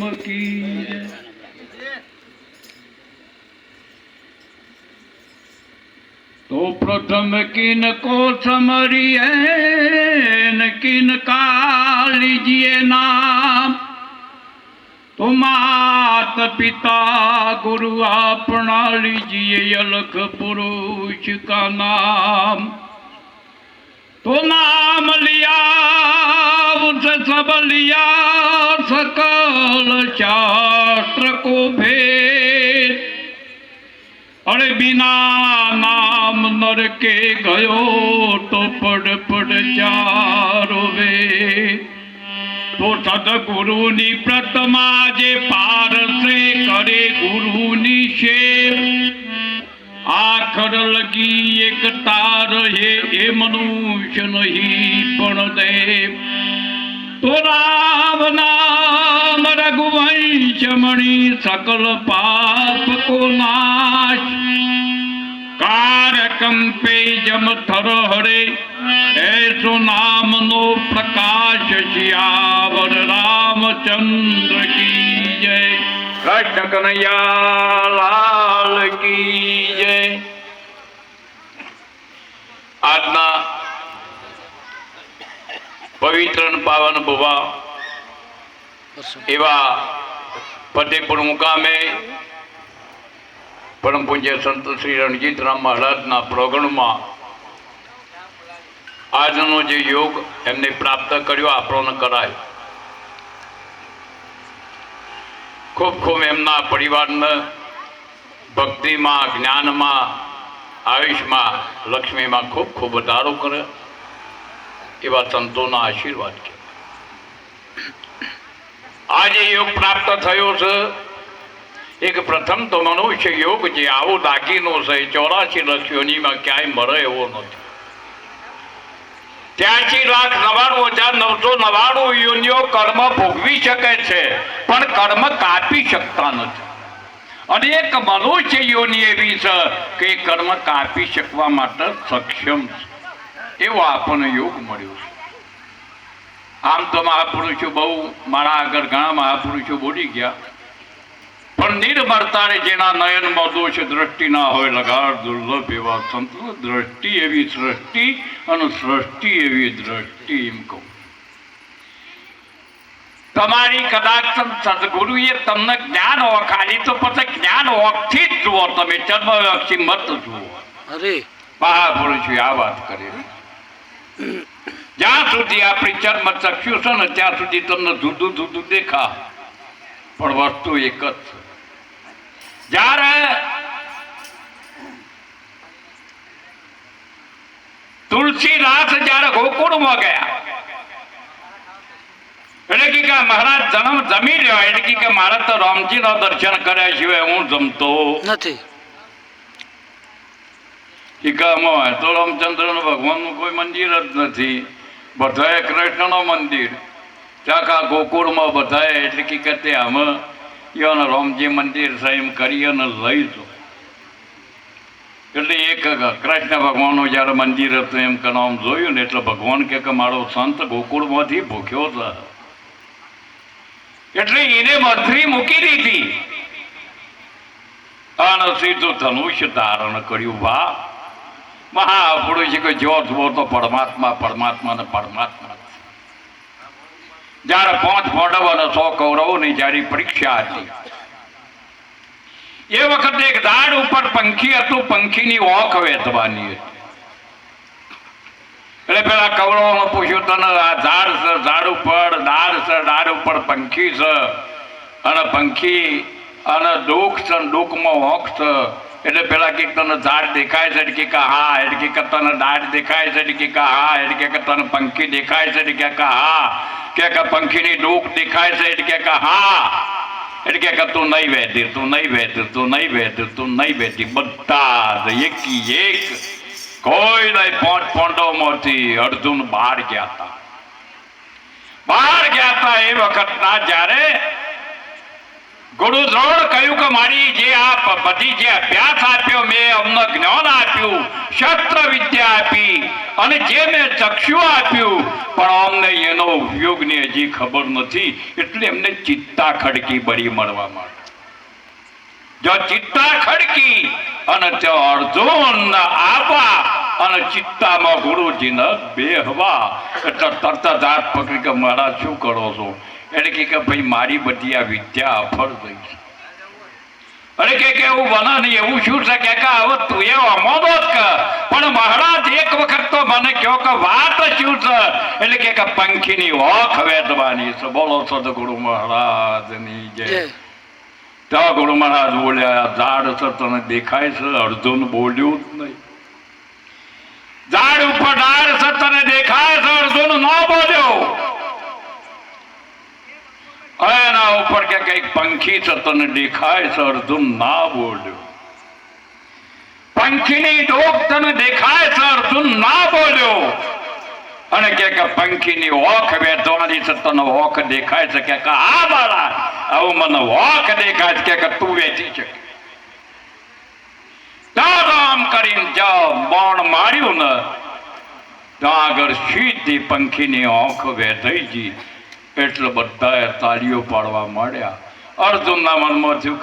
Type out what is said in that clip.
की जय। तो प्रथम किन को समरिए न किन का लीजिए नाम। तो मात पिता गुरु अपना लीजिए अलख पुरुष का नाम। तो नाम लिया उसे सब लिया सकल शास्त्र को भेद। अरे बिना नाम नर के गयो तो पड़ पड़ चारो वे। तो सदगुरु नी प्रथमा जे पार से करे गुरु नी सेव। आखर लगी एक तार है ए मनुष्य नहीं पण देव। तो राम नाम रघुवंश मणि सकल पाप को नाश। कारकंपे जम थर हरे ऐसो नाम नो प्रकाश। सियावर रामचंद्र की जय। कृष्ण कन्हैया लाल की जय। આજના પવિત્ર પાવન ભુવા એવા ફતેપુર મુકામે પરમ પૂજ્ય સંત શ્રી રણજીતરામ મહારાજના પ્રગણમાં આજનો જે યોગ એમને પ્રાપ્ત કર્યો આપણને કરાય. ખૂબ ખૂબ એમના પરિવારને ભક્તિમાં જ્ઞાનમાં આયુષમાં લક્ષ્મીમાં ખૂબ ખૂબ વધારો કરે એવા સંતોના આશીર્વાદ કે આજે યોગ પ્રાપ્ત થયો છે. એક પ્રથમ તો મનુષ્ય યોગ જે આવો દાગીનો છે 84 લક્ષ યોનિમાં ક્યાંય મળે એવો નથી. 83,99,999 યોનિઓ કર્મ ભોગવી શકે છે પણ કર્મ કાપી શકતા નથી. અને એક મનુષ્ય યોનિ એવી છે કે કર્મ કાપી શકવા માટે સક્ષમ છે. એવો આપણને યોગ મળ્યો છે. આમ તો મહાપુરુષો બહુ મારા આગળ ઘણા મહાપુરુષો બોલી ગયા પણ નિર્મળતાને જેના નયનમાં દોષ દ્રષ્ટિ ના હોય લગાડ દુર્લભ એવા સંત. દ્રષ્ટિ એવી સૃષ્ટિ અને સૃષ્ટિ એવી દ્રષ્ટિ એમ કહું. તમારી કદાચ સદગુરુએ તમને જ્ઞાન ઓખાલી તો પછી જ્ઞાન ઓખથી જ જુઓ. તમે ચર્મવક્ષી મત જુઓ. અરે મહાપુરુષો આ વાત કરી. જ્યાં સુધી આપણી ચર્મ ચક્ષુ છે ને ત્યાં સુધી તમને જુદું જુદું દેખા પણ વસ્તુ એક જ છે. જ્યારે તુલસીદાસ જ્યારે ગોકુળમાં ગયા એટલે કે મહારાજ જન્મ જમી રહ્યો એટલે કે મારે તો રામજી ના દર્શન કર્યા સિવાય હું જમતો નથી. તો રામચંદ્ર ભગવાન નું કોઈ મંદિર જ નથી. બધાએ કૃષ્ણ નો મંદિર ચાકા ગોકુળમાં બધાએ એટલે કે તે અમે રામજી મંદિર છે એમ કરી અને લઈ જો. એટલે એક કૃષ્ણ ભગવાનનું જયારે મંદિર હતું એમ કે આમ જોયું ને એટલે ભગવાન કે મારો સંત ગોકુળમાંથી ભૂખ્યો છે એટલે એને મથરી મૂકી દીધી અને સીધું ધનુષ્ય ધારણ કર્યું. વાહ મહાપુરુષ કે જો જુઓ તો પરમાત્મા પરમાત્મા ને પરમાત્મા. જયારે 5 પાંડવ અને 100 કૌરવોની જયારે પરીક્ષા હતી એ વખતે એક ઝાડ ઉપર પંખી હતું. પંખીની ઓખ વેચવાની હતી. એટલે પેલા કૌરવોને પૂછ્યું તને આ ઝાડ છે ઝાડ ઉપર ડાળ છે ડાળ ઉપર પંખી છે અને પંખી અને ડોક છે ડોકમાં ઓખ છે. એટલે પેલા કે તને ઝાડ દેખાય છે એટલે કે હા. એટલે કે તને ડાળ દેખાય છે એટલે કે હા. એટલે કે તને પંખી દેખાય છે એટલે કે હા. કે પંખીની ડોક દેખાય છે એટલે કે હા. એટલે કે તું નહીં વેધી તું નહીં વેધી તું નહીં વેધી તું નહીં વેધી. બધા જ એકી એક કોઈ નહીં. 5 પાંડવોમાંથી અર્જુન બહાર ગયા હતા. બહાર ગયા હતા એ વખતના જ્યારે ગુરુ દ્રોણ કહ્યું કે મારી જે આ બધી જે અભ્યાસ આપ્યો મેં અમને જ્ઞાન આપ્યું, શસ્ત્ર વિદ્યા આપી અને જે મેં ચક્ષુ આપ્યું, પણ અમને એનો ઉપયોગની હજી ખબર નથી. એટલે એમને ચિત્તા ખડકી બળી મળવા માટે. જો ચિત્તા ખડકી અને ત્યાં અર્જુન આપા અને ચિત્તામાં ગુરુજીને બેહવા એટલે તરત જ હાથ પકડી કે મારા શું કરો છો? એટલે કે ભાઈ મારી બધી આ વિદ્યા અફળ થઈ છે. અરે કે એવું બને નહીં, એવું શું છે કે હવે તું એ અમોદો જ કર, પણ મહારાજ એક વખત તો મને કહો કે વાત શું છે? એટલે કે પંખીની ઓખ વેચવાની છે. બોલો સદગુરુ મહારાજની જય. ત્યાં ગુરુ મહારાજ બોલ્યા, ઝાડ છે તને દેખાય છે? અર્જુન બોલ્યું જ નહીં. ઝાડ ઉપર ડાળ છે તને દેખાય છે? અર્જુન ન બોલ્યો. એના ઉપર કે કઈક પંખી છે તને દેખાય છે? અર્જુન ના બોલ્યો. પંખીની ડોક તને દેખાય છે? અર્જુન ના બોલ્યો. અને કે પંખીની ઓખ વેચવાની છે તને ઓખ દેખાય છે? કે આ બાળા આવું મને ઓખ દેખાય છે કે તું વેચી શકે? આમ કરીને જ્યાં બાણ માર્યું ને ત્યાં આગળ સીધી પંખીની ઓખ વેચાઈ ગઈ. એટલે બધાએ તાળીઓ પાડવા માંડ્યા. અર્જુનના મનમાં થયું